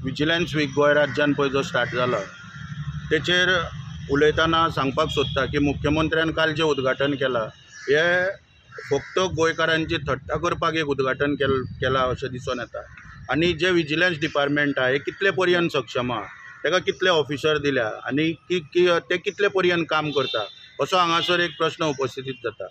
Vigilance weak Goa राज्यान पळय जो स्टार्ट जाला तेचेर उलयतना सांगपाक सोदता की मुख्यमंत्र्यान काल जें उद्घाटन केलां हें फक्त गोंयकारांची थट्टा करपाक एक उद्घाटन केलां अशें दिसून येता। आनी जे विजिलन्स डिपार्टमेंट आहा हें कितले पर्यंत सक्षम आहा, ताका कितले ऑफिसर दिल्या आनी ते कितले पर्यंत काम करता असो हांगासर एक प्रश्न उपस्थितीत जाता।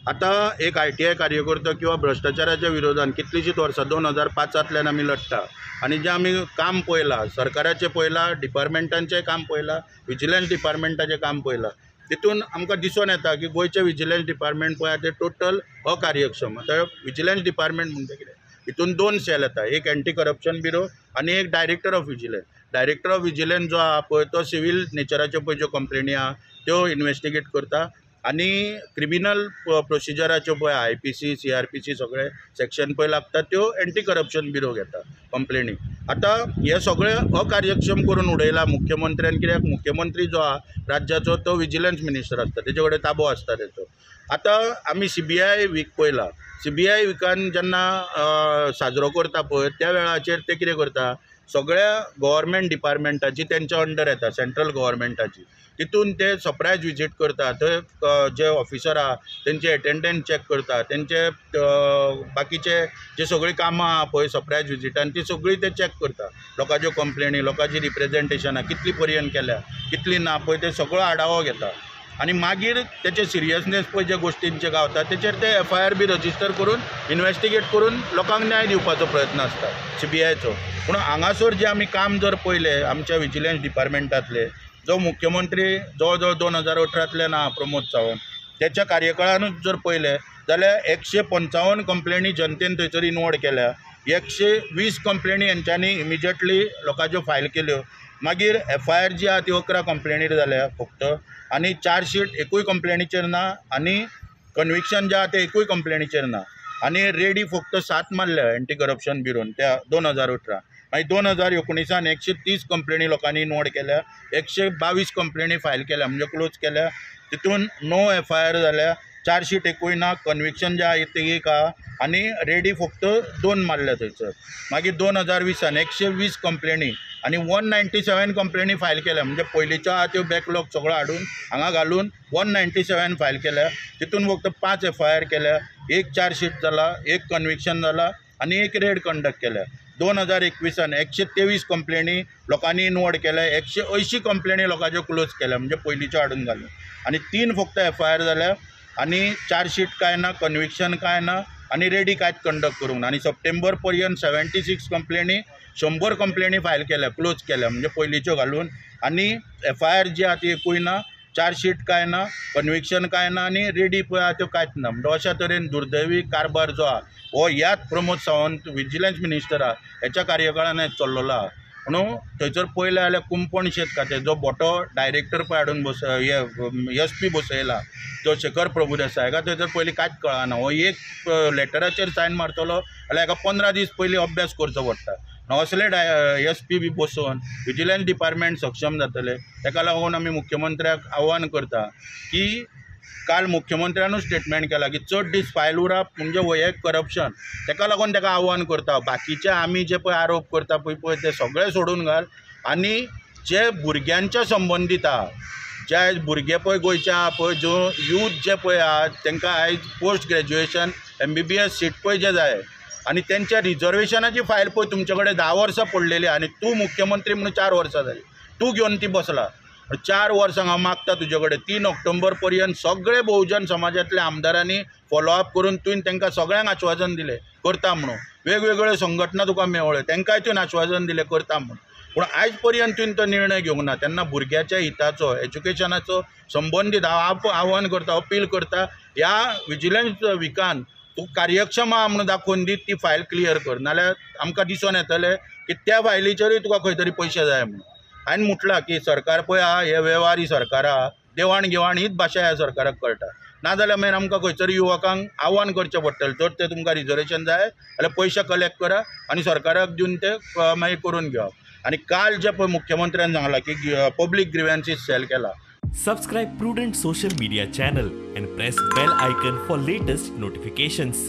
आतां एक ITI कार्यकर्तो किंवा भ्रष्टाचाराच्या विरोधान कितलींशींच वर्सां 2005 आमी लढटा आनी जें आमी काम पळयलां, सरकाराचें पळयलां, डिपार्टमेंटांचें काम पळयलां, विजिलन्स डिपार्टमेंटाचें काम पळयलां, तितून आमकां दिसून येता की गोंयचें विजिलन्स डिपार्टमेंट पळय तें टोटल अकार्यक्षम। आतां विजिलन्स डिपार्टमेंट म्हणजे कितें, हितून 2 सेल येता, एक एंटी करप्शन ब्युरो आनी एक director of vigilance. Director of vigilance जो आहा पळय तो सिवील नेचराच्यो पळय ज्यो कंप्लेनी आहा त्यो इन्वेस्टिगेट करता आनी क्रिमिनल प्रोसिजराच्यो पळय IPC CRPC सगळे सेक्शन पळय लागतात त्यो एंटी करप्शन ब्युरो घेता कंप्लेनी। आतां हे सगळें अकार्यक्षम करून उडयला मुख्यमंत्र्यान, कित्याक मुख्यमंत्री जो आहा राज्याचो तो विजिलन्स मिनिस्टर आसता, तेजे कडेन ताबो आसता तेचो। आतां आमी CBI वीक पळयला, CBI विकान जेन्ना साजरो करता पळय त्या वेळाचेर ते कितें करता, सगळ्या गव्हर्मेंट डिपार्टमेंटाची तेंच्या अंडर येता, सेंट्रल गव्हर्मेंटाची, तितून ते सरप्रायज विजीट करता, थंय जे ऑफिसर आहा तेंचे एटेंडन्स चॅक करता, तेंचे बाकीचे जे सगळीं कामां आहा पळय सरप्रायज विजिटान ती सगळीं ते चॅक करता। लोकांच्यो कंप्लेनी, लोकांची रिप्रेजेंटेशनां कितली पर्यंत केल्या कितली ना पळय ते सगळो आढावो घेता आनी मागीर तेचे सिरियसनेस पळय जे गोश्टींचे गावता तेचेर ते FIR बी रजिस्टर करून इन्वेस्टिगेट करून लोकांक न्याय दिवपाचो प्रयत्न आसता CBIचो। पूण हांगासर जे आमी काम जर पळयलें आमच्या विजिलन्स डिपार्टमेंटांतले, जो मुख्यमंत्री जवळ जवळ 2018 आहा प्रमोद सावंत, त्याच्या कार्यकाळानूच जर पळयलें जाल्यार 155 कंप्लेनी जनतेन थंयसर इनवॉल्ड केल्या, 120 कंप्लेनी हेंच्यांनी इमिजिएटली लोकांच्यो फायल केल्यो, मागीर FIR जी आहा ती 11 कंप्लेनीर जाल्या फक्त, आनी चार्जशीट एकूय कंप्लेनीचेर ना आनी कन्विक्शन जे आहा ते एकूय कंप्लेनीचेर ना, आनी रेडी फक्त 7 मारल्या एंटी करप्शन ब्युरोन त्या 2018। मागीर 2019 130 कंप्लेनी लोकांनी इनवॉल्ड केल्या, 122 कंप्लेनी फायल केल्या म्हणजे क्लोज केल्या, तितून नो FIR जाल्या, चार्जशीट एकूय ना, कन्विक्शन जे आहा ते एक आहा आनी रेडी फक्त 2 मारल्या थंयसर। मागीर 2020 120 कंप्लेनी आनी 197 कंप्लेनी फायल केल्या, म्हणजे पयलींच्यो आहा त्यो बॅकलॉग सगळो हाडून हांगा घालून 197 फायल केल्या, तितून फक्त 5 FIR केल्या, एक चार्जशीट जाला, एक कन्विक्शन जाला आनी एक रेड कंडक्ट केल्या। 2021 123 कंप्लेनी लोकांनी इनवॉल्ड केल्या, 180 कंप्लेनी लोकांच्यो क्लोज केल्या म्हणजे पयलींच्यो हाडून घालून, आनी 3 फक्त FIR जाल्या आनी चार्जशीट काय ना, कन्विक्शन काय ना आनी रेडी कांयच कंडक्ट करूंक ना। आनी सप्टेंबर पर्यंत 76 कंप्लेनी 100 कंप्लेनी फायल केल्या, क्लोज केल्या म्हणजे पयलींच्यो घालून, आनी FIR जी आहा ती एकूय ना, चार्जशीट काय ना, कन्विक्शन काय ना आनी रेडी पळय आहा त्यो कांयच ना। म्हणजे अशा तरेन दुर्दैवी कारभार जो आहा हो ह्याच प्रमोद सावंत विजिलन्स मिनिस्टर आहा हेच्या कार्यकाळान चल्लोलो आहा। म्हणून थंयसर पळयलें जाल्यार कुंपण शेत खातें जो मोठो डायरेक्टर पळय हाडून SP बसयला तो शेखर प्रभुदेसाय, हाका थंयसर पयलीं कांयच कळना, हो एक लेटराचेर सायन मारतलो जाल्यार हाका 15 दीस पयलीं अभ्यास करचो पडटा। असले SP बी बसोवन विजिलन्स डिपार्टमेंट सक्षम जातले, ताका लागून आमी मुख्यमंत्र्याक आव्हान करता की काल मुख्यमंत्र्यानूच स्टेटमेंट केला की चड दीस फायल उरप म्हणजे हो एक करप्शन, ताका लागून ताका आव्हान करता बाकीचे आमी जे पळय आरोप करता पळय ते सगळे सोडून घाल आनी जे भुरग्यांच्या संबंदीत आहा, जे भुरगे पळय गोंयचे आहा पळय, जो यूथ जे पळय आहा तांकां आयज पोस्ट ग्रॅज्युएशन MBBS सीट पळय जे जाय आनी तेंच्या रिजर्वेशनाची फायल पळय तुमचे कडेन 10 वर्सां पडलेली आनी तूं मुख्यमंत्री म्हणून 4 वर्सां जाली, तूं घेवन ती बसला। 4 वर्सांक हांव मागता तुजे कडेन 3 ऑक्टोबर पर्यंत सगळे बहुजन समाजातल्या आमदारांनी फॉलोअप करून तुवें तांकां सगळ्यांक आश्वासन दिलें करता म्हणून, वेगवेगळ्यो संघटना तुका मेवळ्यो तांकांय तुवें आश्वासन दिलें करता म्हणून, पूण आयज पर्यंत तुवें तो निर्णय घेवंक ना। तेन्ना भुरग्याच्या हिताचो, एज्युकेशनाचो संबंदीत हांव आव्हान करता, अपील करता, ह्या विजिलन्स विकान तूं कार्यक्षम आहा म्हणून दाखोवन दीत ती फायल क्लियर कर, नाल्यार आमकां दिसून येतलें की त्या फायलीचेरूय तुका खंय तरी पयशे जाय म्हणून। हांवें म्हटलां की सरकार पळय आहा हे वेव्हारी सरकार आहा, देवाण घेवाण हीच भाशा ह्या सरकाराक कळटा, नाजाल्यार मागीर आमकां खंयतरी युवकांक आव्हान करचें पडटलें, जर ते तुमकां रिजर्वेशन जाय जाल्यार पयशे कलेक्ट करा आनी सरकाराक दिवन ते मागीर करून घेवप। आनी काल जे पळय मुख्यमंत्र्यान सांगलां की पब्लीक ग्रीव्हन्सीस सेल केला। Subscribe Prudent social media channel and press bell icon for latest notifications.